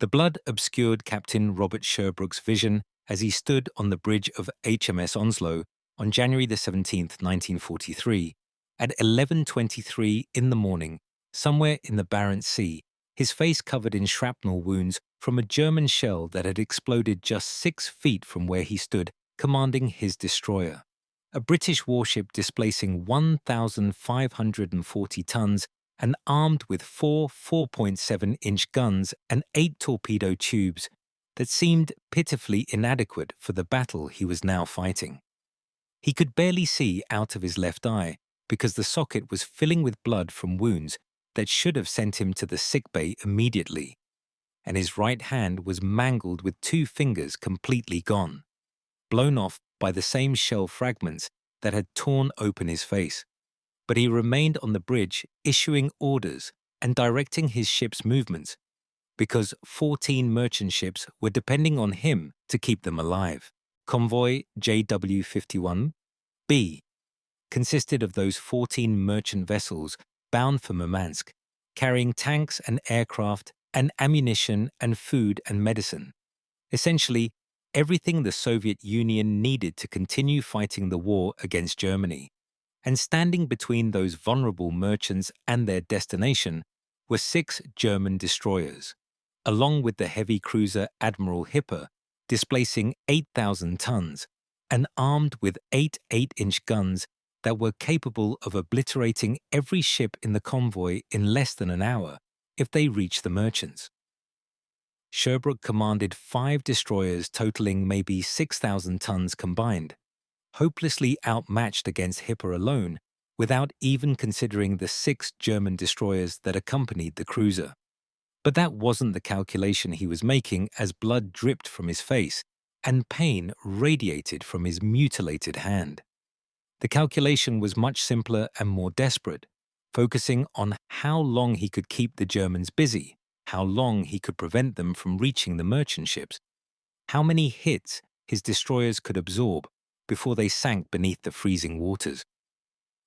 The blood obscured Captain Robert Sherbrooke's vision as he stood on the bridge of HMS Onslow on January 17, 1943, at 11:23 in the morning, somewhere in the Barents Sea, his face covered in shrapnel wounds from a German shell that had exploded just 6 feet from where he stood, commanding his destroyer. A British warship displacing 1,540 tons and armed with 4 4.7-inch guns and 8 torpedo tubes that seemed pitifully inadequate for the battle he was now fighting. He could barely see out of his left eye because the socket was filling with blood from wounds that should have sent him to the sickbay immediately, and his right hand was mangled with 2 fingers completely gone, blown off by the same shell fragments that had torn open his face. But he remained on the bridge, issuing orders and directing his ship's movements, because 14 merchant ships were depending on him to keep them alive. Convoy JW51B consisted of those 14 merchant vessels bound for Murmansk, carrying tanks and aircraft and ammunition and food and medicine. Essentially, everything the Soviet Union needed to continue fighting the war against Germany. And standing between those vulnerable merchants and their destination were 6 German destroyers, along with the heavy cruiser Admiral Hipper, displacing 8,000 tons, and armed with 8 8-inch guns that were capable of obliterating every ship in the convoy in less than an hour if they reached the merchants. Sherbrooke commanded 5 destroyers totaling maybe 6,000 tons combined, hopelessly outmatched against Hipper alone, without even considering the 6 German destroyers that accompanied the cruiser. But that wasn't the calculation he was making as blood dripped from his face and pain radiated from his mutilated hand. The calculation was much simpler and more desperate, focusing on how long he could keep the Germans busy, how long he could prevent them from reaching the merchant ships, how many hits his destroyers could absorb before they sank beneath the freezing waters.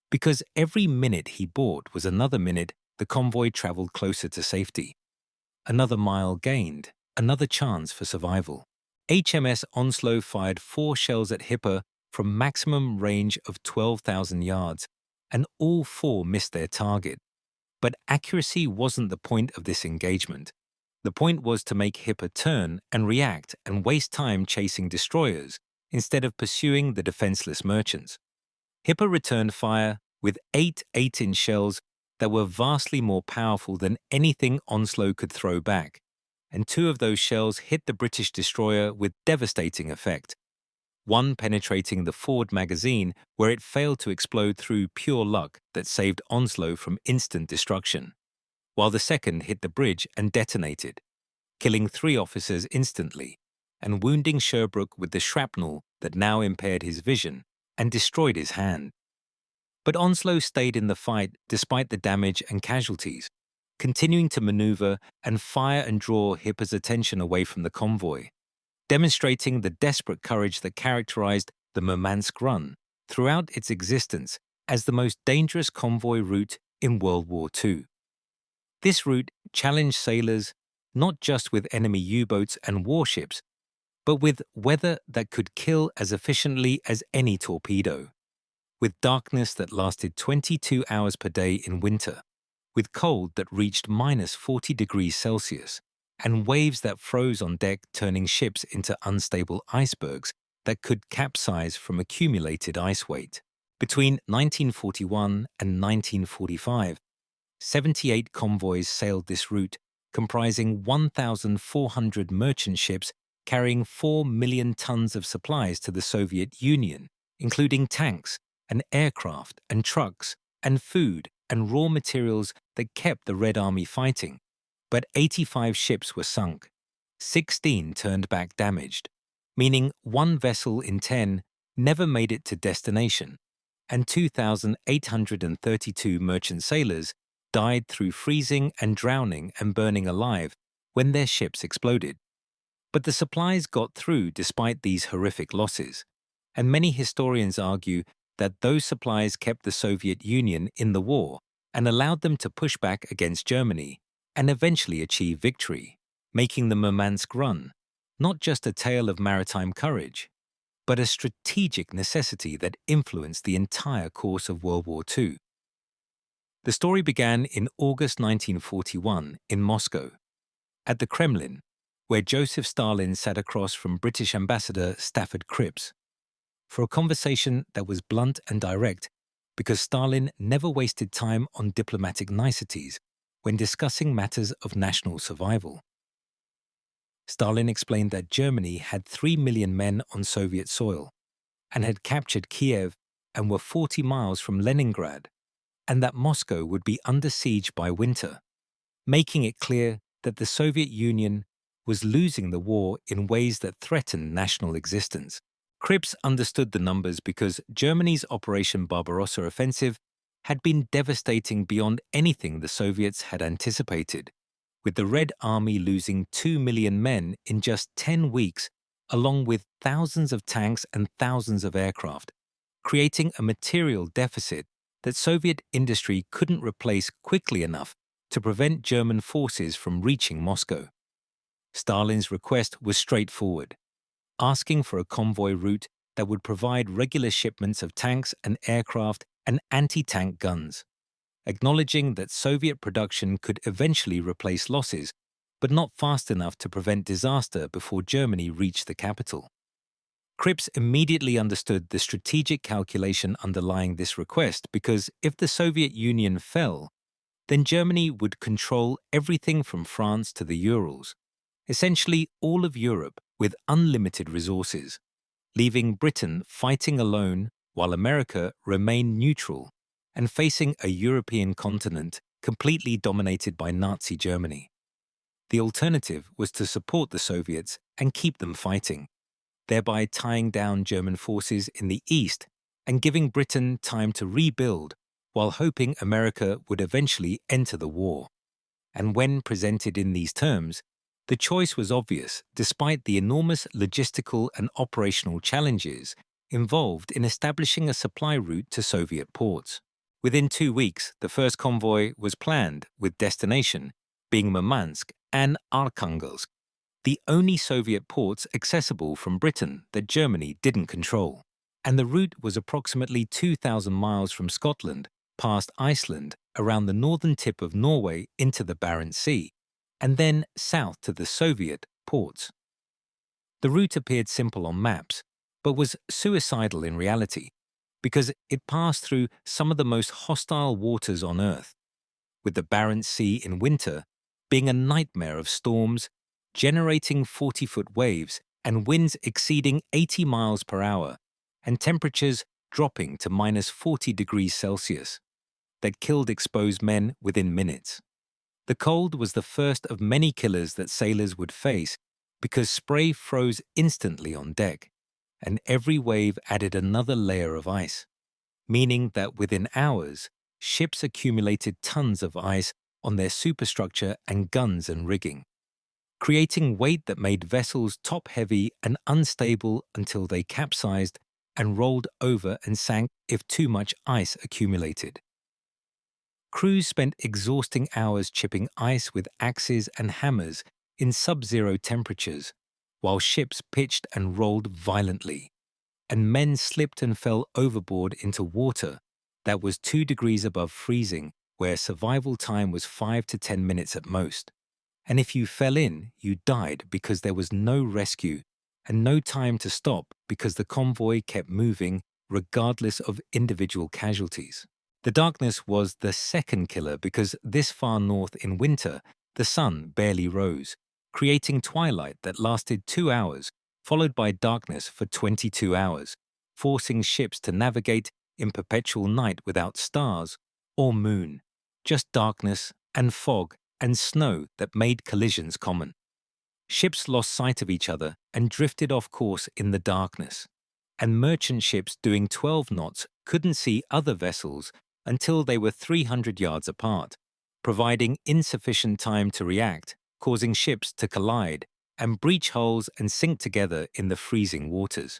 Because every minute he bought was another minute the convoy traveled closer to safety. Another mile gained, another chance for survival. HMS Onslow fired 4 shells at Hipper from maximum range of 12,000 yards, and all 4 missed their target. But accuracy wasn't the point of this engagement. The point was to make Hipper turn and react and waste time chasing destroyers instead of pursuing the defenseless merchants. Hipper returned fire with 8 8-inch shells that were vastly more powerful than anything Onslow could throw back, and 2 of those shells hit the British destroyer with devastating effect, one penetrating the forward magazine where it failed to explode through pure luck that saved Onslow from instant destruction, while the second hit the bridge and detonated, killing 3 officers instantly and wounding Sherbrooke with the shrapnel that now impaired his vision and destroyed his hand. But Onslow stayed in the fight despite the damage and casualties, continuing to maneuver and fire and draw Hipper's attention away from the convoy, demonstrating the desperate courage that characterized the Murmansk Run throughout its existence as the most dangerous convoy route in World War II. This route challenged sailors not just with enemy U-boats and warships, but with weather that could kill as efficiently as any torpedo, with darkness that lasted 22 hours per day in winter, with cold that reached -40 degrees Celsius, and waves that froze on deck, turning ships into unstable icebergs that could capsize from accumulated ice weight. Between 1941 and 1945, 78 convoys sailed this route, comprising 1,400 merchant ships carrying 4 million tons of supplies to the Soviet Union, including tanks and aircraft and trucks and food and raw materials that kept the Red Army fighting. But 85 ships were sunk, 16 turned back damaged, meaning 1 vessel in 10 never made it to destination, and 2,832 merchant sailors died through freezing and drowning and burning alive when their ships exploded. But the supplies got through despite these horrific losses, and many historians argue that those supplies kept the Soviet Union in the war and allowed them to push back against Germany and eventually achieve victory. making the Murmansk Run not just a tale of maritime courage, but a strategic necessity that influenced the entire course of World War II. The story began in August 1941 in Moscow, at the Kremlin, where Joseph Stalin sat across from British Ambassador Stafford Cripps, for a conversation that was blunt and direct because Stalin never wasted time on diplomatic niceties when discussing matters of national survival. Stalin explained that Germany had 3 million men on Soviet soil and had captured Kiev and were 40 miles from Leningrad, and that Moscow would be under siege by winter, making it clear that the Soviet Union was losing the war in ways that threatened national existence. Cripps understood the numbers because Germany's Operation Barbarossa offensive had been devastating beyond anything the Soviets had anticipated, with the Red Army losing 2 million men in just 10 weeks, along with thousands of tanks and thousands of aircraft, creating a material deficit that Soviet industry couldn't replace quickly enough to prevent German forces from reaching Moscow. Stalin's request was straightforward, asking for a convoy route that would provide regular shipments of tanks and aircraft and anti-tank guns, acknowledging that Soviet production could eventually replace losses, but not fast enough to prevent disaster before Germany reached the capital. Cripps immediately understood the strategic calculation underlying this request because if the Soviet Union fell, then Germany would control everything from France to the Urals, essentially all of Europe with unlimited resources, leaving Britain fighting alone while America remained neutral and facing a European continent completely dominated by Nazi Germany. The alternative was to support the Soviets and keep them fighting, thereby tying down German forces in the east and giving Britain time to rebuild while hoping America would eventually enter the war. And when presented in these terms, the choice was obvious despite the enormous logistical and operational challenges involved in establishing a supply route to Soviet ports. Within 2 weeks, the first convoy was planned, with destination being Murmansk and Arkhangelsk, the only Soviet ports accessible from Britain that Germany didn't control. And the route was approximately 2,000 miles from Scotland, past Iceland, around the northern tip of Norway into the Barents Sea, and then south to the Soviet ports. The route appeared simple on maps, but was suicidal in reality, because it passed through some of the most hostile waters on Earth, with the Barents Sea in winter being a nightmare of storms, generating 40-foot waves and winds exceeding 80 miles per hour, and temperatures dropping to minus 40 degrees Celsius, that killed exposed men within minutes. The cold was the first of many killers that sailors would face because spray froze instantly on deck, and every wave added another layer of ice, meaning that within hours, ships accumulated tons of ice on their superstructure and guns and rigging, creating weight that made vessels top-heavy and unstable until they capsized and rolled over and sank if too much ice accumulated. Crews spent exhausting hours chipping ice with axes and hammers in sub-zero temperatures, while ships pitched and rolled violently, and men slipped and fell overboard into water that was 2 degrees above freezing, where survival time was 5 to 10 minutes at most. And if you fell in, you died because there was no rescue and no time to stop because the convoy kept moving regardless of individual casualties. The darkness was the second killer because this far north in winter, the sun barely rose, creating twilight that lasted 2 hours, followed by darkness for 22 hours, forcing ships to navigate in perpetual night without stars or moon, just darkness and fog and snow that made collisions common. Ships lost sight of each other and drifted off course in the darkness, and merchant ships doing 12 knots couldn't see other vessels until they were 300 yards apart, providing insufficient time to react, causing ships to collide and breach hulls and sink together in the freezing waters.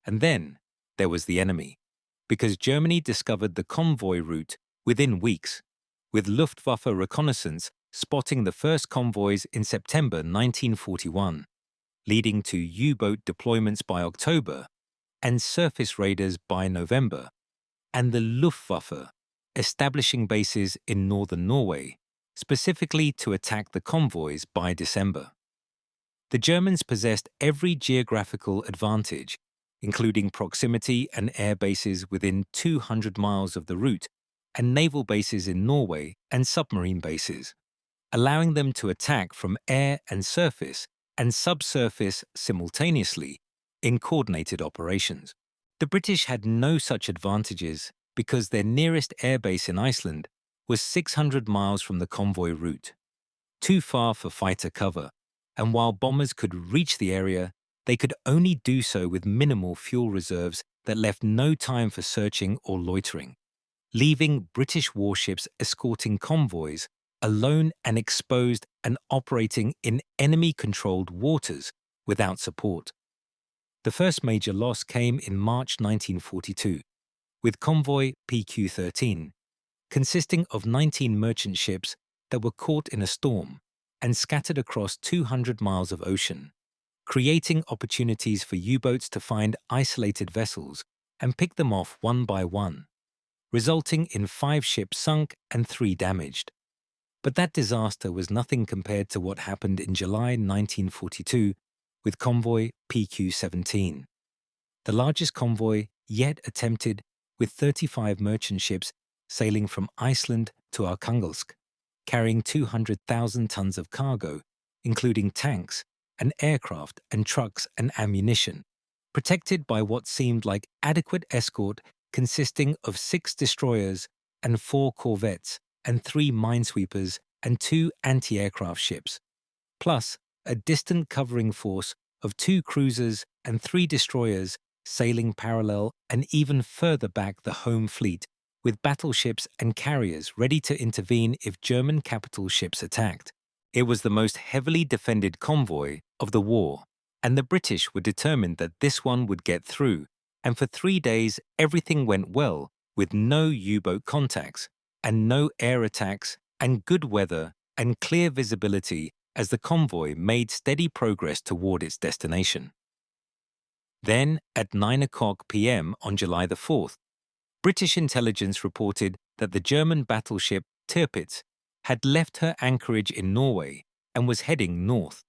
And then there was the enemy, because Germany discovered the convoy route within weeks, with Luftwaffe reconnaissance spotting the first convoys in September 1941, leading to U-boat deployments by October and surface raiders by November, and the Luftwaffe establishing bases in northern Norway, specifically to attack the convoys by December. The Germans possessed every geographical advantage, including proximity and air bases within 200 miles of the route, and naval bases in Norway and submarine bases, allowing them to attack from air and surface and subsurface simultaneously in coordinated operations. The British had no such advantages because their nearest airbase in Iceland was 600 miles from the convoy route, too far for fighter cover, and while bombers could reach the area, they could only do so with minimal fuel reserves that left no time for searching or loitering, leaving British warships escorting convoys alone and exposed and operating in enemy-controlled waters without support. The first major loss came in March 1942, with Convoy PQ-13, consisting of 19 merchant ships that were caught in a storm and scattered across 200 miles of ocean, creating opportunities for U-boats to find isolated vessels and pick them off one by one, resulting in 5 ships sunk and 3 damaged. But that disaster was nothing compared to what happened in July 1942 with Convoy PQ-17, the largest convoy yet attempted, with 35 merchant ships sailing from Iceland to Arkhangelsk, carrying 200,000 tons of cargo, including tanks and aircraft and trucks and ammunition, protected by what seemed like adequate escort consisting of 6 destroyers and 4 corvettes and 3 minesweepers and 2 anti-aircraft ships, plus a distant covering force of 2 cruisers and 3 destroyers sailing parallel and even further back the home fleet, with battleships and carriers ready to intervene if German capital ships attacked. It was the most heavily defended convoy of the war, and the British were determined that this one would get through, and for 3 days everything went well with no U-boat contacts and no air attacks and good weather and clear visibility as the convoy made steady progress toward its destination. Then, at 9:00 p.m. on July the 4th, British intelligence reported that the German battleship Tirpitz had left her anchorage in Norway and was heading north,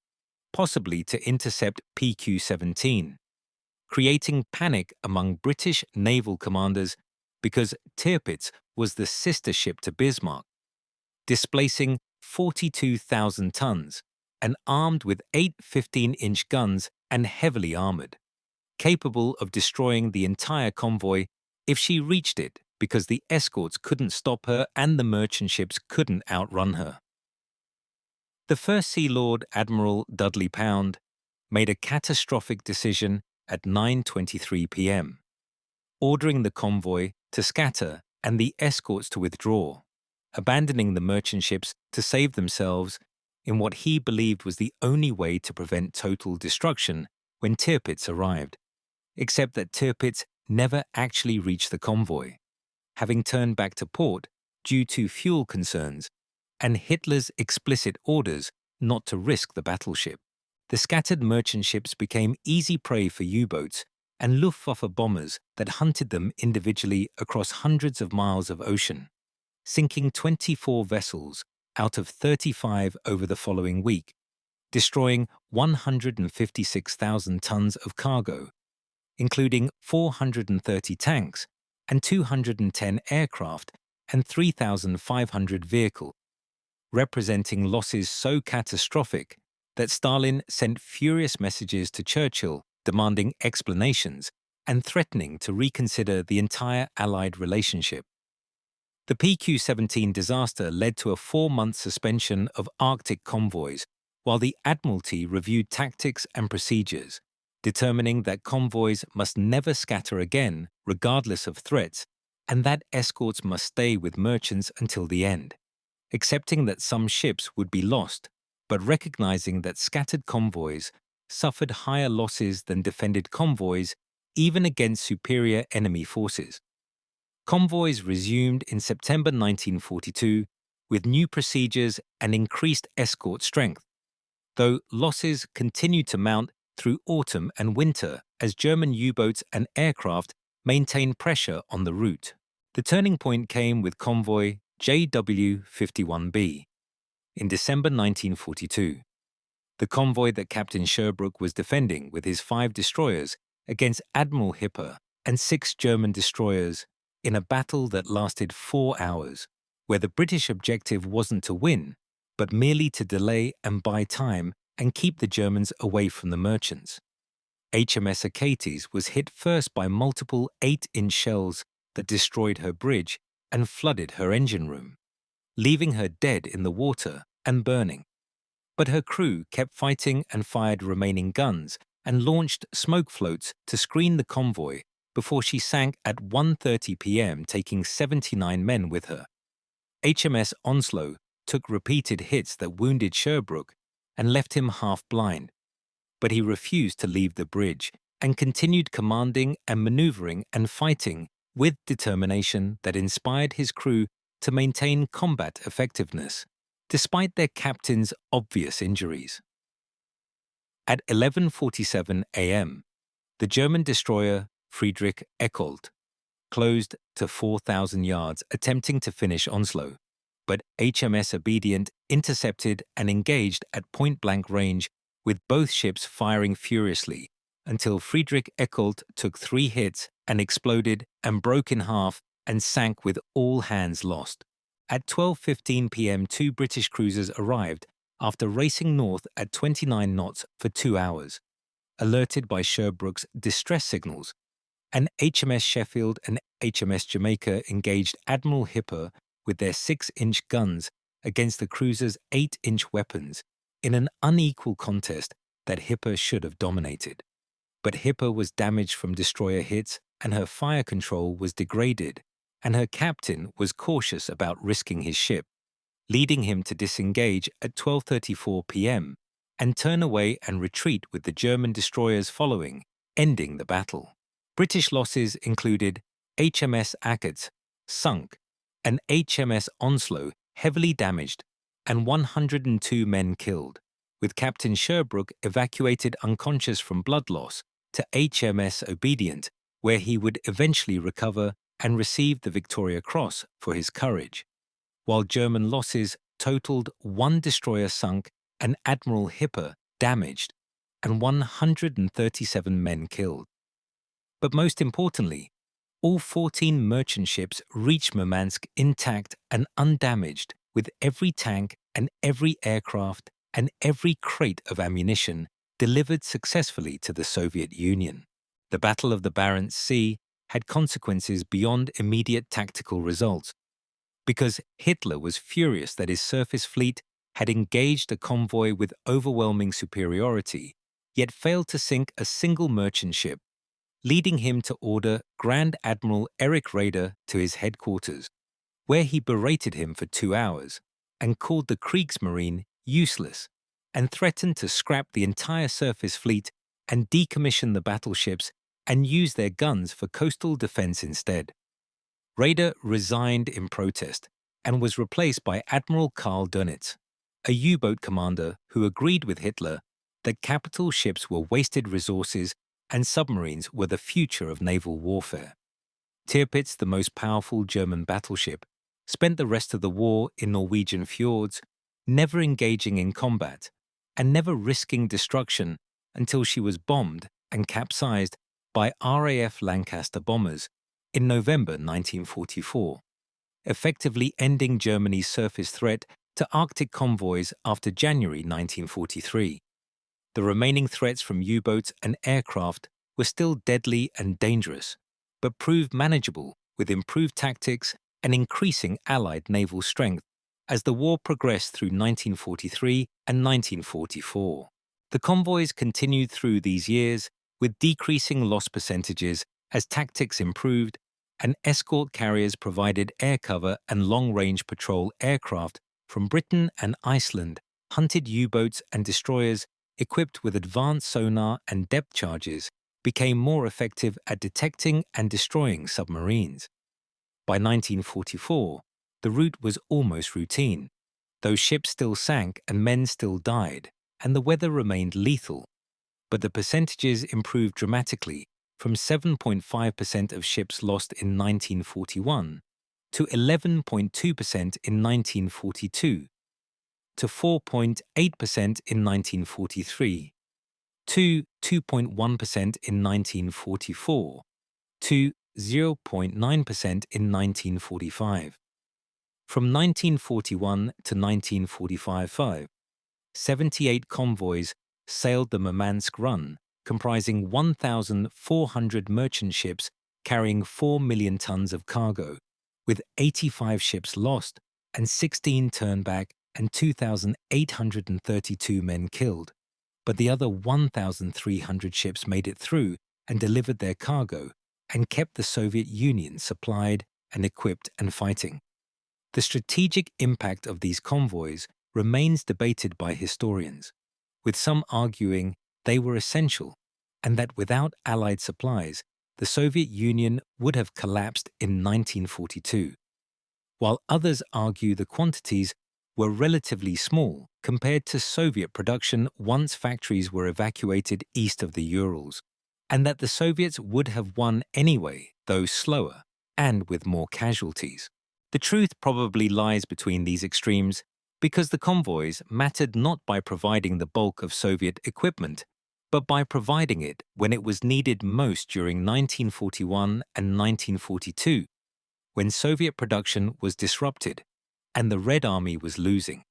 possibly to intercept PQ-17, creating panic among British naval commanders because Tirpitz was the sister ship to Bismarck, displacing 42,000 tons and armed with 8 15-inch guns and heavily armored, capable of destroying the entire convoy if she reached it because the escorts couldn't stop her and the merchant ships couldn't outrun her. The First Sea Lord Admiral Dudley Pound made a catastrophic decision at 9:23 p.m., ordering the convoy to scatter and the escorts to withdraw, abandoning the merchant ships to save themselves in what he believed was the only way to prevent total destruction when Tirpitz arrived, except that Tirpitz never actually reached the convoy, having turned back to port due to fuel concerns and Hitler's explicit orders not to risk the battleship. The scattered merchant ships became easy prey for U-boats and Luftwaffe bombers that hunted them individually across hundreds of miles of ocean, sinking 24 vessels out of 35 over the following week, destroying 156,000 tons of cargo, including 430 tanks and 210 aircraft and 3,500 vehicles, representing losses so catastrophic that Stalin sent furious messages to Churchill demanding explanations and threatening to reconsider the entire Allied relationship. The PQ-17 disaster led to a 4-month suspension of Arctic convoys, while the Admiralty reviewed tactics and procedures, determining that convoys must never scatter again, regardless of threats, and that escorts must stay with merchants until the end, accepting that some ships would be lost, but recognizing that scattered convoys suffered higher losses than defended convoys even against superior enemy forces. Convoys resumed in September 1942 with new procedures and increased escort strength, though losses continued to mount through autumn and winter as German U-boats and aircraft maintained pressure on the route. The turning point came with Convoy JW-51B in December 1942. The convoy that Captain Sherbrooke was defending with his 5 destroyers against Admiral Hipper and 6 German destroyers in a battle that lasted 4 hours, where the British objective wasn't to win, but merely to delay and buy time and keep the Germans away from the merchants. HMS Achates was hit first by multiple 8-inch shells that destroyed her bridge and flooded her engine room, leaving her dead in the water and burning. But her crew kept fighting and fired remaining guns and launched smoke floats to screen the convoy before she sank at 1:30 p.m., taking 79 men with her. HMS Onslow took repeated hits that wounded Sherbrooke and left him half blind, but he refused to leave the bridge and continued commanding and maneuvering and fighting with determination that inspired his crew to maintain combat effectiveness, despite their captain's obvious injuries. At 11:47 a.m., the German destroyer Friedrich Eckold closed to 4,000 yards, attempting to finish Onslow, but HMS Obedient intercepted and engaged at point-blank range, with both ships firing furiously until Friedrich Eckold took 3 hits and exploded and broke in half and sank with all hands lost. At 12:15 p.m., 2 British cruisers arrived after racing north at 29 knots for 2 hours, alerted by Sherbrooke's distress signals, and HMS Sheffield and HMS Jamaica engaged Admiral Hipper with their 6-inch guns against the cruiser's 8-inch weapons in an unequal contest that Hipper should have dominated. But Hipper was damaged from destroyer hits and her fire control was degraded, and her captain was cautious about risking his ship, leading him to disengage at 12:34 p.m. and turn away and retreat with the German destroyers following, ending the battle. British losses included HMS Achates, sunk, and HMS Onslow, heavily damaged, and 102 men killed, with Captain Sherbrooke evacuated unconscious from blood loss to HMS Obedient, where he would eventually recover and receive the Victoria Cross for his courage, while German losses totaled 1 destroyer sunk and Admiral Hipper damaged, and 137 men killed. But most importantly, all 14 merchant ships reached Murmansk intact and undamaged, with every tank and every aircraft and every crate of ammunition delivered successfully to the Soviet Union. The Battle of the Barents Sea had consequences beyond immediate tactical results, because Hitler was furious that his surface fleet had engaged a convoy with overwhelming superiority, yet failed to sink a single merchant ship, leading him to order Grand Admiral Erich Raeder to his headquarters, where he berated him for 2 hours and called the Kriegsmarine useless and threatened to scrap the entire surface fleet and decommission the battleships and use their guns for coastal defense instead. Raeder resigned in protest and was replaced by Admiral Karl Dönitz, a U-boat commander who agreed with Hitler that capital ships were wasted resources and submarines were the future of naval warfare. Tirpitz, the most powerful German battleship, spent the rest of the war in Norwegian fjords, never engaging in combat and never risking destruction until she was bombed and capsized by RAF Lancaster bombers in November 1944, effectively ending Germany's surface threat to Arctic convoys after January 1943. The remaining threats from U-boats and aircraft were still deadly and dangerous, but proved manageable with improved tactics and increasing Allied naval strength as the war progressed through 1943 and 1944. The convoys continued through these years with decreasing loss percentages as tactics improved, and escort carriers provided air cover and long-range patrol aircraft from Britain and Iceland, hunted U-boats and destroyers equipped with advanced sonar and depth charges became more effective at detecting and destroying submarines. By 1944, the route was almost routine, though ships still sank and men still died, and the weather remained lethal. But the percentages improved dramatically, from 7.5% of ships lost in 1941 to 11.2% in 1942, to 4.8% in 1943, to 2.1% in 1944, to 0.9% in 1945. From 1941 to 1945, 78 convoys sailed the Murmansk Run, comprising 1,400 merchant ships carrying 4 million tons of cargo, with 85 ships lost and 16 turned back and 2,832 men killed. But the other 1,300 ships made it through and delivered their cargo and kept the Soviet Union supplied and equipped and fighting. The strategic impact of these convoys remains debated by historians, with some arguing they were essential and that without Allied supplies, the Soviet Union would have collapsed in 1942, while others argue the quantities were relatively small compared to Soviet production once factories were evacuated east of the Urals, and that the Soviets would have won anyway, though slower, and with more casualties. The truth probably lies between these extremes because the convoys mattered not by providing the bulk of Soviet equipment, but by providing it when it was needed most during 1941 and 1942, when Soviet production was disrupted and the Red Army was losing.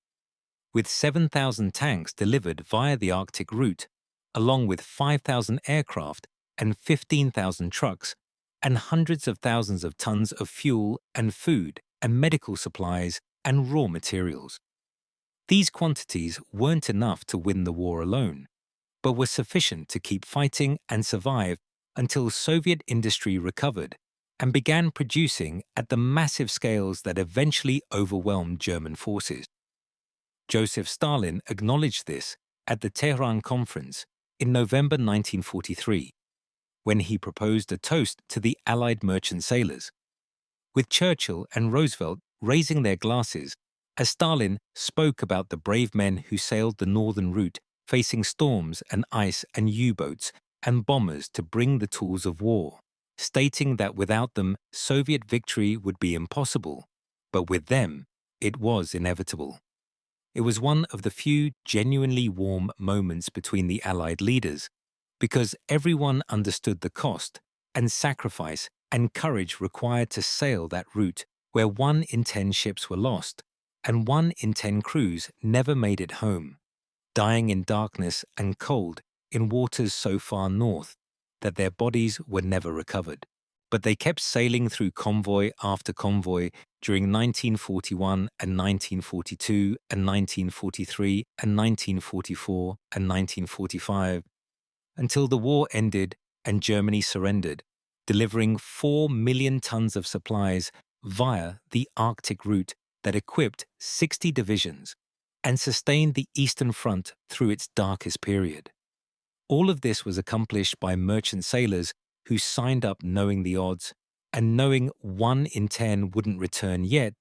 With 7,000 tanks delivered via the Arctic route, along with 5,000 aircraft and 15,000 trucks, and hundreds of thousands of tons of fuel and food and medical supplies and raw materials. These quantities weren't enough to win the war alone, but were sufficient to keep fighting and survive until Soviet industry recovered and began producing at the massive scales that eventually overwhelmed German forces. Joseph Stalin acknowledged this at the Tehran Conference in November 1943, when he proposed a toast to the Allied merchant sailors, with Churchill and Roosevelt raising their glasses as Stalin spoke about the brave men who sailed the northern route facing storms and ice and U-boats and bombers to bring the tools of war, stating that without them Soviet victory would be impossible, but with them it was inevitable. It was one of the few genuinely warm moments between the Allied leaders, because everyone understood the cost and sacrifice and courage required to sail that route where 1 in 10 ships were lost and 1 in 10 crews never made it home, dying in darkness and cold in waters so far north that their bodies were never recovered. But they kept sailing through convoy after convoy during 1941 and 1942 and 1943 and 1944 and 1945, until the war ended and Germany surrendered, delivering 4 million tons of supplies via the Arctic route that equipped 60 divisions and sustained the Eastern Front through its darkest period. All of this was accomplished by merchant sailors who signed up knowing the odds and knowing 1 in 10 wouldn't return yet,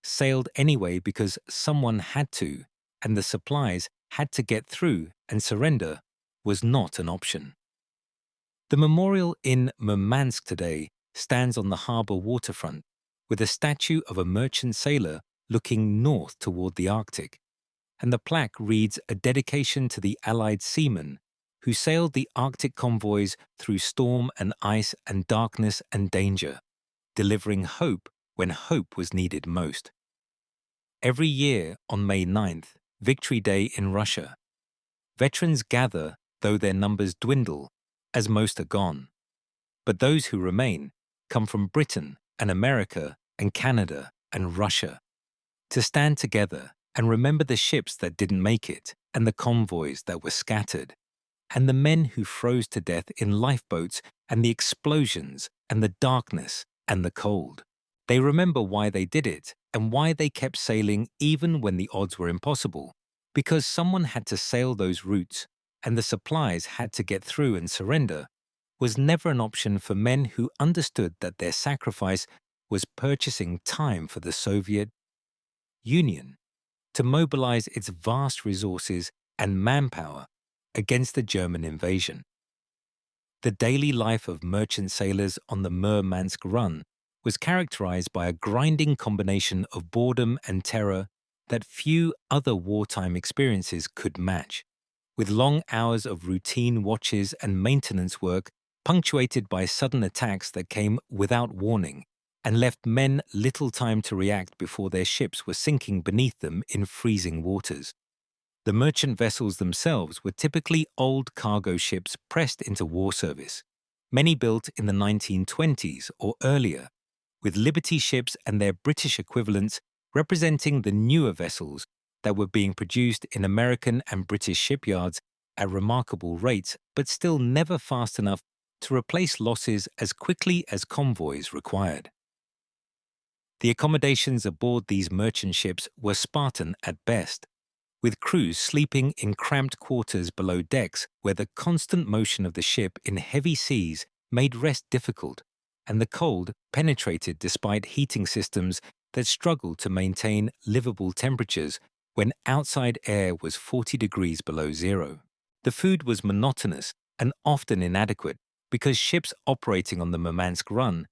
sailed anyway because someone had to, and the supplies had to get through, and surrender was not an option. The memorial in Murmansk today stands on the harbour waterfront with a statue of a merchant sailor looking north toward the Arctic, and the plaque reads a dedication to the Allied seamen who sailed the Arctic convoys through storm and ice and darkness and danger, delivering hope when hope was needed most. Every year on May 9th, Victory Day in Russia, veterans gather, though their numbers dwindle, as most are gone. But those who remain come from Britain and America and Canada and Russia, to stand together and remember the ships that didn't make it and the convoys that were scattered, and the men who froze to death in lifeboats and the explosions and the darkness and the cold. They remember why they did it and why they kept sailing even when the odds were impossible, because someone had to sail those routes and the supplies had to get through, and surrender was never an option for men who understood that their sacrifice was purchasing time for the Soviet Union to mobilize its vast resources and manpower against the German invasion. The daily life of merchant sailors on the Murmansk Run was characterized by a grinding combination of boredom and terror that few other wartime experiences could match, with long hours of routine watches and maintenance work punctuated by sudden attacks that came without warning and left men little time to react before their ships were sinking beneath them in freezing waters. The merchant vessels themselves were typically old cargo ships pressed into war service, many built in the 1920s or earlier, with Liberty ships and their British equivalents representing the newer vessels that were being produced in American and British shipyards at remarkable rates, but still never fast enough to replace losses as quickly as convoys required. The accommodations aboard these merchant ships were Spartan at best, with crews sleeping in cramped quarters below decks where the constant motion of the ship in heavy seas made rest difficult, and the cold penetrated despite heating systems that struggled to maintain livable temperatures when outside air was 40 degrees below zero. The food was monotonous and often inadequate because ships operating on the Murmansk Run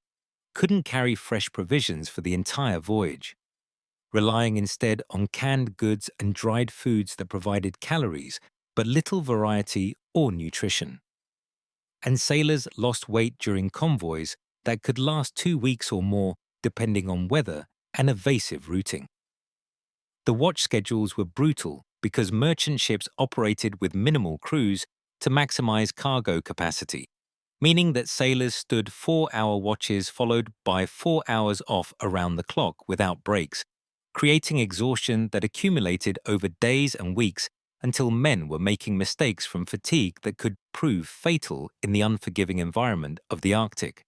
couldn't carry fresh provisions for the entire voyage, relying instead on canned goods and dried foods that provided calories but little variety or nutrition. And sailors lost weight during convoys that could last 2 weeks or more depending on weather and evasive routing. The watch schedules were brutal because merchant ships operated with minimal crews to maximize cargo capacity, meaning that sailors stood 4-hour watches followed by 4 hours off around the clock without breaks, creating exhaustion that accumulated over days and weeks until men were making mistakes from fatigue that could prove fatal in the unforgiving environment of the Arctic.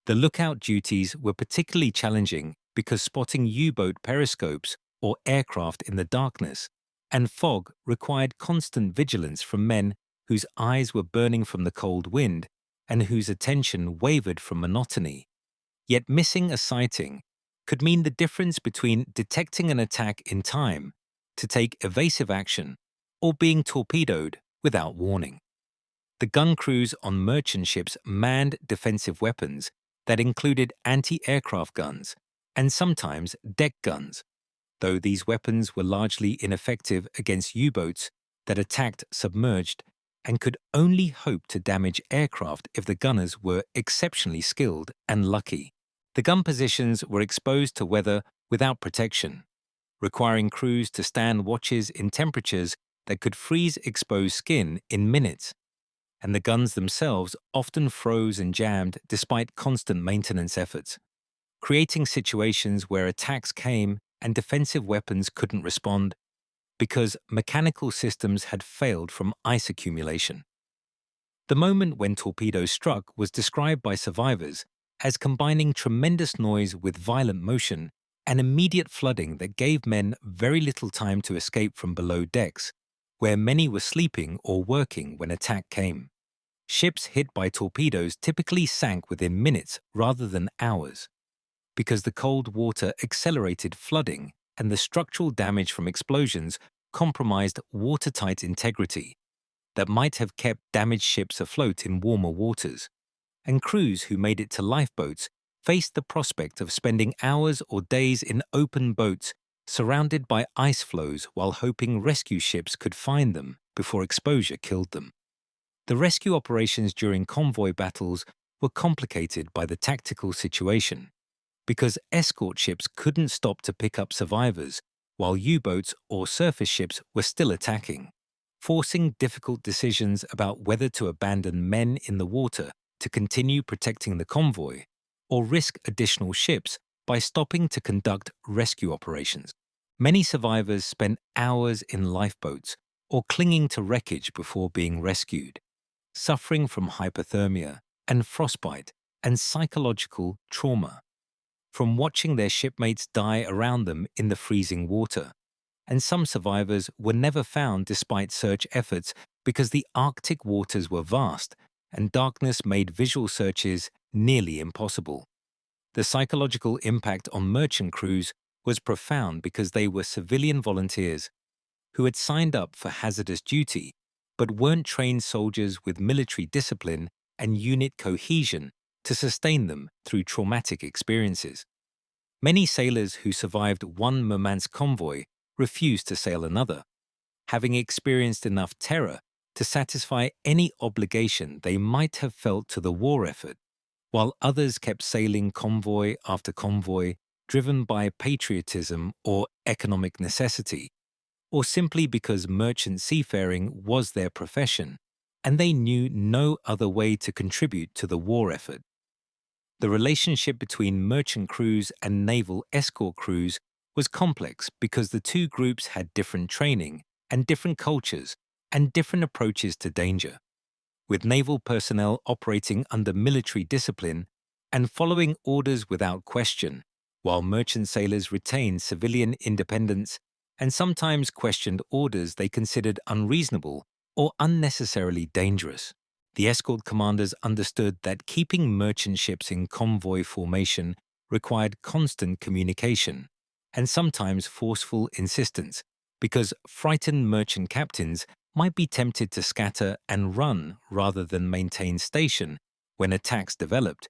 The lookout duties were particularly challenging because spotting U-boat periscopes or aircraft in the darkness and fog required constant vigilance from men whose eyes were burning from the cold wind and whose attention wavered from monotony. Yet missing a sighting could mean the difference between detecting an attack in time to take evasive action or being torpedoed without warning. The gun crews on merchant ships manned defensive weapons that included anti-aircraft guns and sometimes deck guns, though these weapons were largely ineffective against U-boats that attacked submerged and could only hope to damage aircraft if the gunners were exceptionally skilled and lucky. The gun positions were exposed to weather without protection, requiring crews to stand watches in temperatures that could freeze exposed skin in minutes, and the guns themselves often froze and jammed despite constant maintenance efforts, creating situations where attacks came and defensive weapons couldn't respond because mechanical systems had failed from ice accumulation. The moment when torpedoes struck was described by survivors as combining tremendous noise with violent motion and immediate flooding that gave men very little time to escape from below decks, where many were sleeping or working when attack came. Ships hit by torpedoes typically sank within minutes rather than hours, because the cold water accelerated flooding and the structural damage from explosions compromised watertight integrity that might have kept damaged ships afloat in warmer waters, and crews who made it to lifeboats faced the prospect of spending hours or days in open boats surrounded by ice floes while hoping rescue ships could find them before exposure killed them. The rescue operations during convoy battles were complicated by the tactical situation, because escort ships couldn't stop to pick up survivors while U-boats or surface ships were still attacking, forcing difficult decisions about whether to abandon men in the water to continue protecting the convoy or risk additional ships by stopping to conduct rescue operations. Many survivors spent hours in lifeboats or clinging to wreckage before being rescued, suffering from hypothermia and frostbite and psychological trauma from watching their shipmates die around them in the freezing water. And some survivors were never found despite search efforts because the Arctic waters were vast and darkness made visual searches nearly impossible. The psychological impact on merchant crews was profound because they were civilian volunteers who had signed up for hazardous duty but weren't trained soldiers with military discipline and unit cohesion to sustain them through traumatic experiences. Many sailors who survived one Murmansk convoy refused to sail another, having experienced enough terror to satisfy any obligation they might have felt to the war effort, while others kept sailing convoy after convoy, driven by patriotism or economic necessity, or simply because merchant seafaring was their profession, and they knew no other way to contribute to the war effort. The relationship between merchant crews and naval escort crews was complex because the two groups had different training and different cultures and different approaches to danger, with naval personnel operating under military discipline and following orders without question, while merchant sailors retained civilian independence and sometimes questioned orders they considered unreasonable or unnecessarily dangerous. The escort commanders understood that keeping merchant ships in convoy formation required constant communication and sometimes forceful insistence, because frightened merchant captains might be tempted to scatter and run rather than maintain station when attacks developed.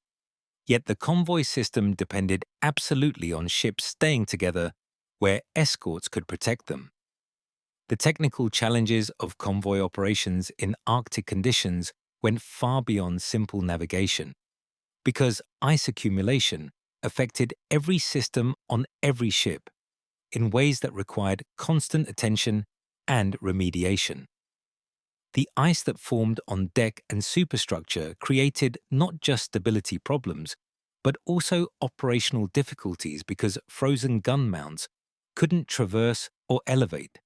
Yet the convoy system depended absolutely on ships staying together where escorts could protect them. The technical challenges of convoy operations in Arctic conditions went far beyond simple navigation, because ice accumulation affected every system on every ship in ways that required constant attention and remediation. The ice that formed on deck and superstructure created not just stability problems, but also operational difficulties because frozen gun mounts couldn't traverse or elevate.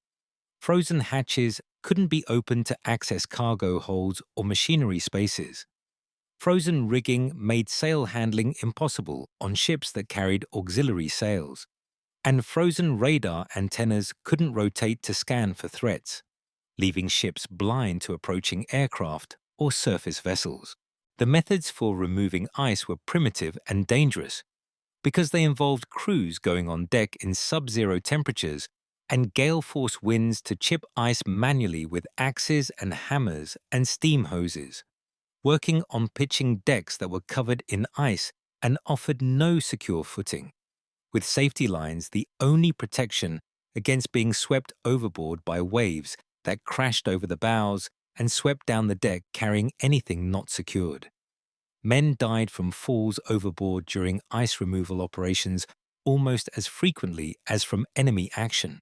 Frozen hatches couldn't be opened to access cargo holds or machinery spaces. Frozen rigging made sail handling impossible on ships that carried auxiliary sails. And frozen radar antennas couldn't rotate to scan for threats, leaving ships blind to approaching aircraft or surface vessels. The methods for removing ice were primitive and dangerous because they involved crews going on deck in sub-zero temperatures and gale-force winds to chip ice manually with axes and hammers and steam hoses, working on pitching decks that were covered in ice and offered no secure footing, with safety lines the only protection against being swept overboard by waves that crashed over the bows and swept down the deck carrying anything not secured. Men died from falls overboard during ice removal operations almost as frequently as from enemy action,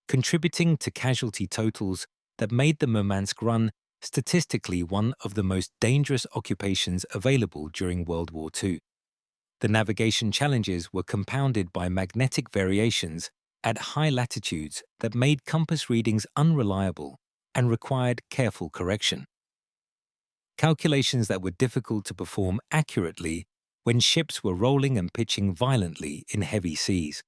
contributing to casualty totals that made the Murmansk Run statistically one of the most dangerous occupations available during World War II. The navigation challenges were compounded by magnetic variations at high latitudes that made compass readings unreliable and required careful correction. Calculations that were difficult to perform accurately when ships were rolling and pitching violently in heavy seas.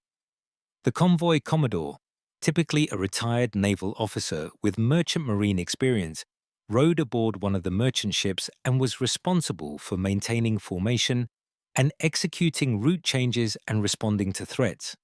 The convoy commodore, typically a retired naval officer with merchant marine experience, rowed aboard one of the merchant ships and was responsible for maintaining formation and executing route changes and responding to threats,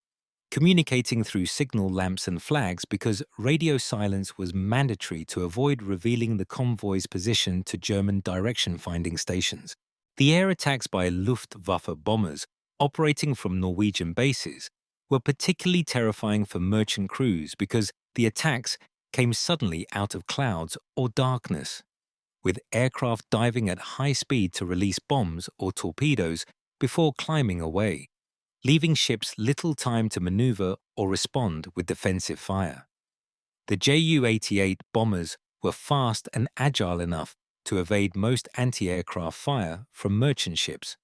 communicating through signal lamps and flags because radio silence was mandatory to avoid revealing the convoy's position to German direction-finding stations. The air attacks by Luftwaffe bombers operating from Norwegian bases were particularly terrifying for merchant crews because the attacks came suddenly out of clouds or darkness, with aircraft diving at high speed to release bombs or torpedoes before climbing away, leaving ships little time to maneuver or respond with defensive fire. The Ju-88 bombers were fast and agile enough to evade most anti-aircraft fire from merchant ships,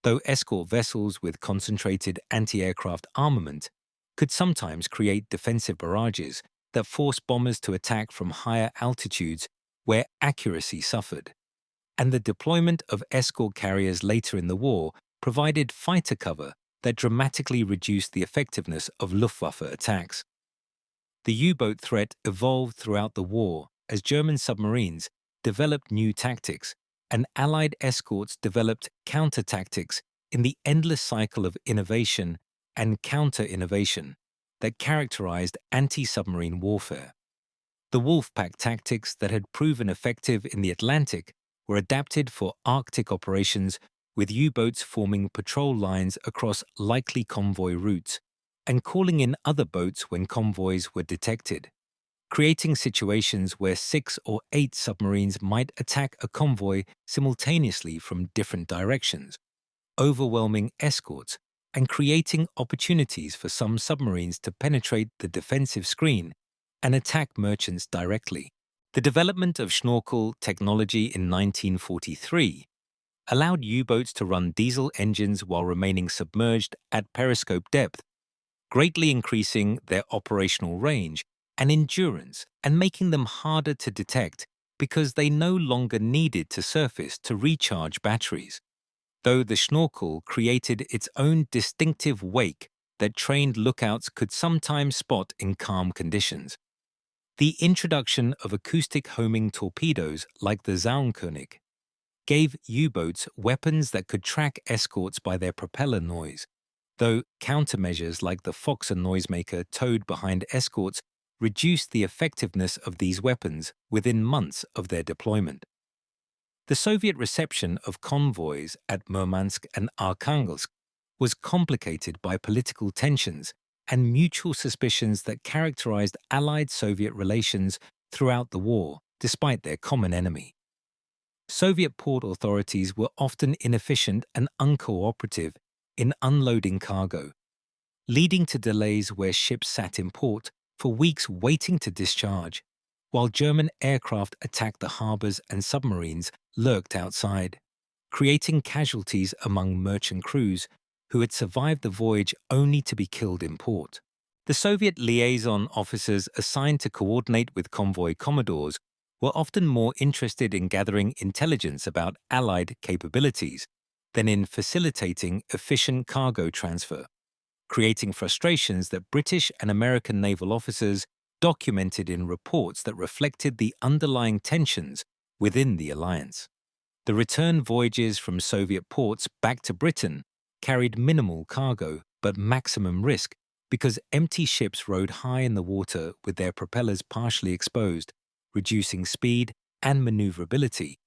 though escort vessels with concentrated anti-aircraft armament could sometimes create defensive barrages that forced bombers to attack from higher altitudes where accuracy suffered. And the deployment of escort carriers later in the war provided fighter cover that dramatically reduced the effectiveness of Luftwaffe attacks. The U-boat threat evolved throughout the war as German submarines developed new tactics and Allied escorts developed counter-tactics in the endless cycle of innovation and counter-innovation that characterized anti-submarine warfare. The Wolfpack tactics that had proven effective in the Atlantic were adapted for Arctic operations, with U-boats forming patrol lines across likely convoy routes and calling in other boats when convoys were detected, creating situations where 6 or 8 submarines might attack a convoy simultaneously from different directions, overwhelming escorts and creating opportunities for some submarines to penetrate the defensive screen and attack merchants directly. The development of snorkel technology in 1943 allowed U-boats to run diesel engines while remaining submerged at periscope depth, greatly increasing their operational range and endurance and making them harder to detect because they no longer needed to surface to recharge batteries, though the snorkel created its own distinctive wake that trained lookouts could sometimes spot in calm conditions. The introduction of acoustic homing torpedoes like the Zaunkönig gave U-boats weapons that could track escorts by their propeller noise, though countermeasures like the Foxer noisemaker towed behind escorts reduced the effectiveness of these weapons within months of their deployment. The Soviet reception of convoys at Murmansk and Arkhangelsk was complicated by political tensions and mutual suspicions that characterized Allied-Soviet relations throughout the war, despite their common enemy. Soviet port authorities were often inefficient and uncooperative in unloading cargo, leading to delays where ships sat in port for weeks waiting to discharge, while German aircraft attacked the harbors and submarines lurked outside, creating casualties among merchant crews who had survived the voyage only to be killed in port. The Soviet liaison officers assigned to coordinate with convoy commodores were often more interested in gathering intelligence about Allied capabilities than in facilitating efficient cargo transfer, creating frustrations that British and American naval officers documented in reports that reflected the underlying tensions within the alliance. The return voyages from Soviet ports back to Britain carried minimal cargo but maximum risk because empty ships rode high in the water with their propellers partially exposed, reducing speed and maneuverability,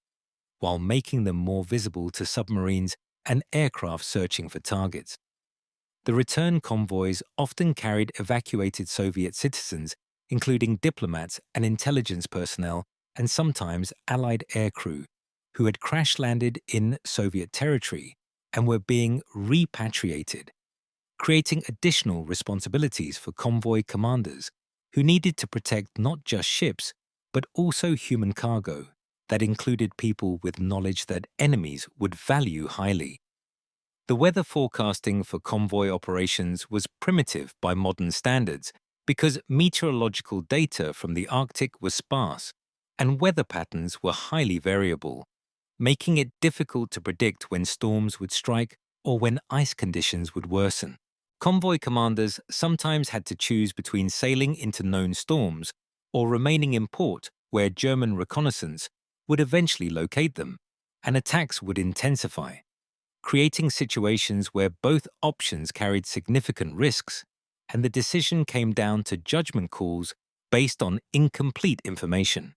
while making them more visible to submarines and aircraft searching for targets. The return convoys often carried evacuated Soviet citizens, including diplomats and intelligence personnel and sometimes Allied aircrew, who had crash-landed in Soviet territory and were being repatriated, creating additional responsibilities for convoy commanders who needed to protect not just ships, but also human cargo that included people with knowledge that enemies would value highly. The weather forecasting for convoy operations was primitive by modern standards because meteorological data from the Arctic was sparse and weather patterns were highly variable, making it difficult to predict when storms would strike or when ice conditions would worsen. Convoy commanders sometimes had to choose between sailing into known storms or remaining in port where German reconnaissance would eventually locate them, and attacks would intensify, creating situations where both options carried significant risks, and the decision came down to judgment calls based on incomplete information.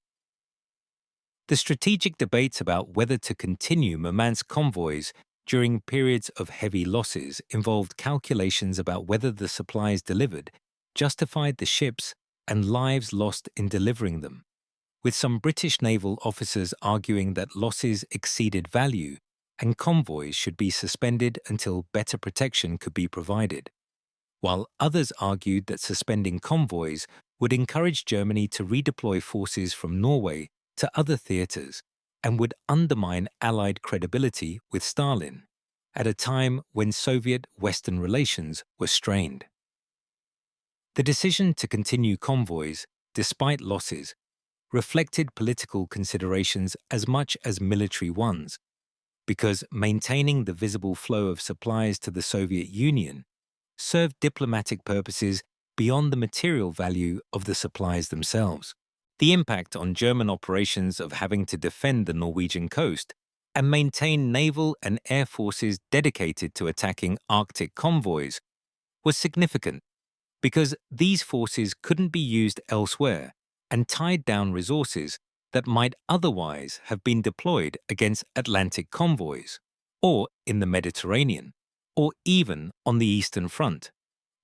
The strategic debates about whether to continue Murmansk convoys during periods of heavy losses involved calculations about whether the supplies delivered justified the ships and lives lost in delivering them, with some British naval officers arguing that losses exceeded value and convoys should be suspended until better protection could be provided, while others argued that suspending convoys would encourage Germany to redeploy forces from Norway to other theatres and would undermine Allied credibility with Stalin at a time when Soviet-Western relations were strained. The decision to continue convoys, despite losses, reflected political considerations as much as military ones, because maintaining the visible flow of supplies to the Soviet Union served diplomatic purposes beyond the material value of the supplies themselves. The impact on German operations of having to defend the Norwegian coast and maintain naval and air forces dedicated to attacking Arctic convoys was significant because these forces couldn't be used elsewhere and tied down resources that might otherwise have been deployed against Atlantic convoys, or in the Mediterranean, or even on the Eastern Front,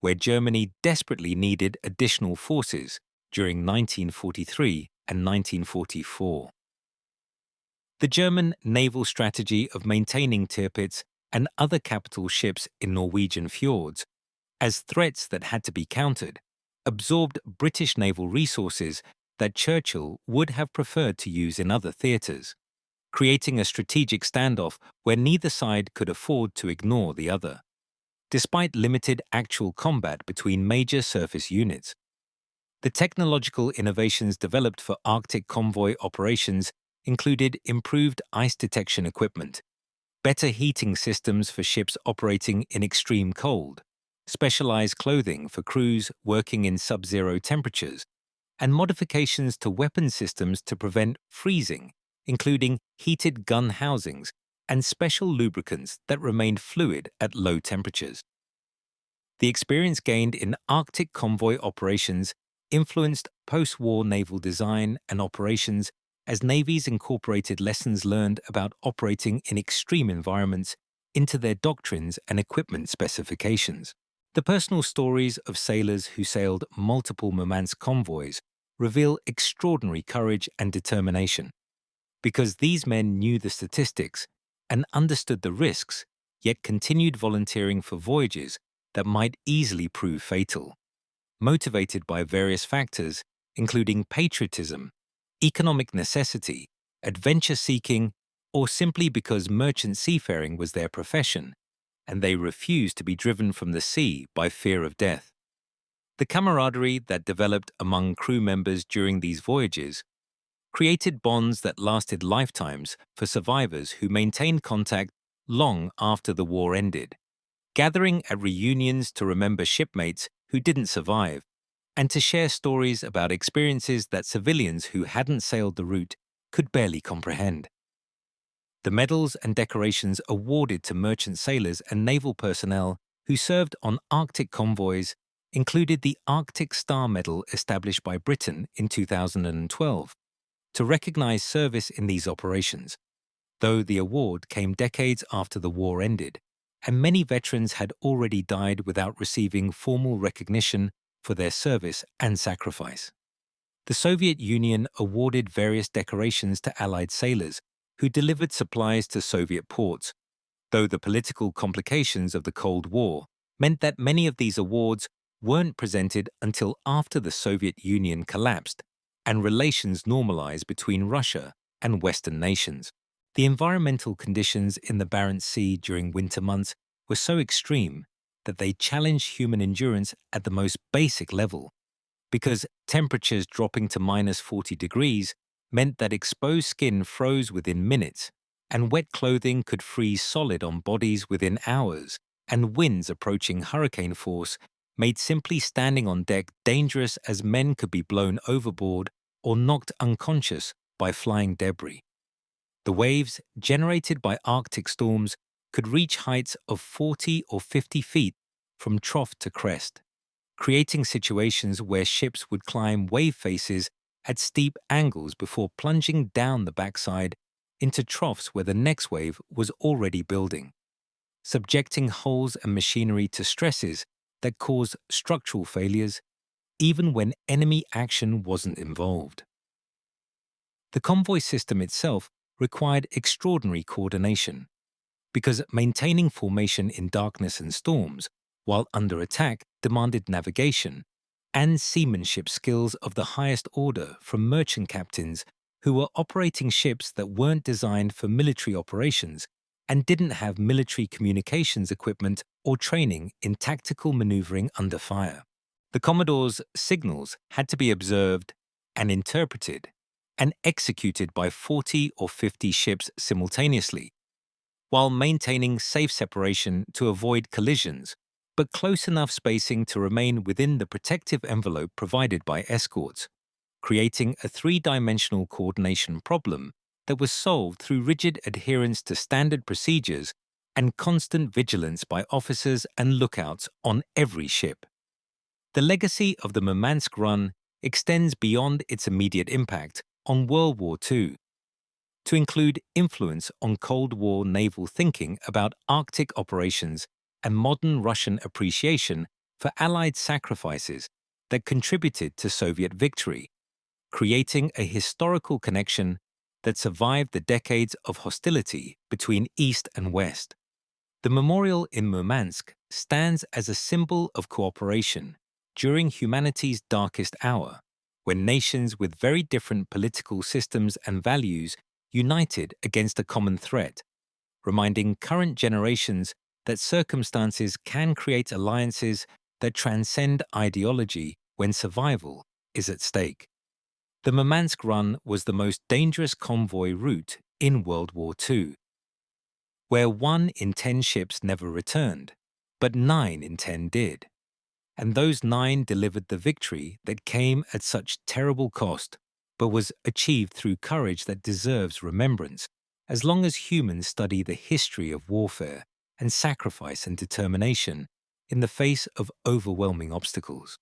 where Germany desperately needed additional forces during 1943 and 1944. The German naval strategy of maintaining Tirpitz and other capital ships in Norwegian fjords as threats that had to be countered absorbed British naval resources that Churchill would have preferred to use in other theatres, creating a strategic standoff where neither side could afford to ignore the other, despite limited actual combat between major surface units. The technological innovations developed for Arctic convoy operations included improved ice detection equipment, better heating systems for ships operating in extreme cold, specialized clothing for crews working in sub-zero temperatures, and modifications to weapon systems to prevent freezing, including heated gun housings and special lubricants that remained fluid at low temperatures. The experience gained in Arctic convoy operations influenced post-war naval design and operations as navies incorporated lessons learned about operating in extreme environments into their doctrines and equipment specifications. The personal stories of sailors who sailed multiple Murmansk convoys reveal extraordinary courage and determination, because these men knew the statistics and understood the risks, yet continued volunteering for voyages that might easily prove fatal, motivated by various factors including patriotism, economic necessity, adventure-seeking, or simply because merchant seafaring was their profession, and they refused to be driven from the sea by fear of death. The camaraderie that developed among crew members during these voyages created bonds that lasted lifetimes for survivors who maintained contact long after the war ended, gathering at reunions to remember shipmates who didn't survive, and to share stories about experiences that civilians who hadn't sailed the route could barely comprehend. The medals and decorations awarded to merchant sailors and naval personnel who served on Arctic convoys included the Arctic Star Medal established by Britain in 2012 to recognize service in these operations, though the award came decades after the war ended, and many veterans had already died without receiving formal recognition for their service and sacrifice. The Soviet Union awarded various decorations to Allied sailors who delivered supplies to Soviet ports, though the political complications of the Cold War meant that many of these awards weren't presented until after the Soviet Union collapsed and relations normalized between Russia and Western nations. The environmental conditions in the Barents Sea during winter months were so extreme that they challenged human endurance at the most basic level, because temperatures dropping to -40 degrees meant that exposed skin froze within minutes, and wet clothing could freeze solid on bodies within hours, and winds approaching hurricane force made simply standing on deck dangerous as men could be blown overboard or knocked unconscious by flying debris. The waves generated by Arctic storms could reach heights of 40 or 50 feet from trough to crest, creating situations where ships would climb wave faces at steep angles before plunging down the backside into troughs where the next wave was already building, subjecting hulls and machinery to stresses that caused structural failures even when enemy action wasn't involved. The convoy system itself required extraordinary coordination, because maintaining formation in darkness and storms while under attack demanded navigation and seamanship skills of the highest order from merchant captains who were operating ships that weren't designed for military operations and didn't have military communications equipment or training in tactical maneuvering under fire. The Commodore's signals had to be observed and interpreted and executed by 40 or 50 ships simultaneously, while maintaining safe separation to avoid collisions, but close enough spacing to remain within the protective envelope provided by escorts, creating a three-dimensional coordination problem that was solved through rigid adherence to standard procedures and constant vigilance by officers and lookouts on every ship. The legacy of the Murmansk Run extends beyond its immediate impact on World War II, to include influence on Cold War naval thinking about Arctic operations and modern Russian appreciation for Allied sacrifices that contributed to Soviet victory, creating a historical connection that survived the decades of hostility between East and West. The memorial in Murmansk stands as a symbol of cooperation during humanity's darkest hour, when nations with very different political systems and values united against a common threat, reminding current generations that circumstances can create alliances that transcend ideology when survival is at stake. The Murmansk Run was the most dangerous convoy route in World War II, where 1 in 10 ships never returned, but 9 in 10 did. And those 9 delivered the victory that came at such terrible cost, but was achieved through courage that deserves remembrance, as long as humans study the history of warfare and sacrifice and determination in the face of overwhelming obstacles.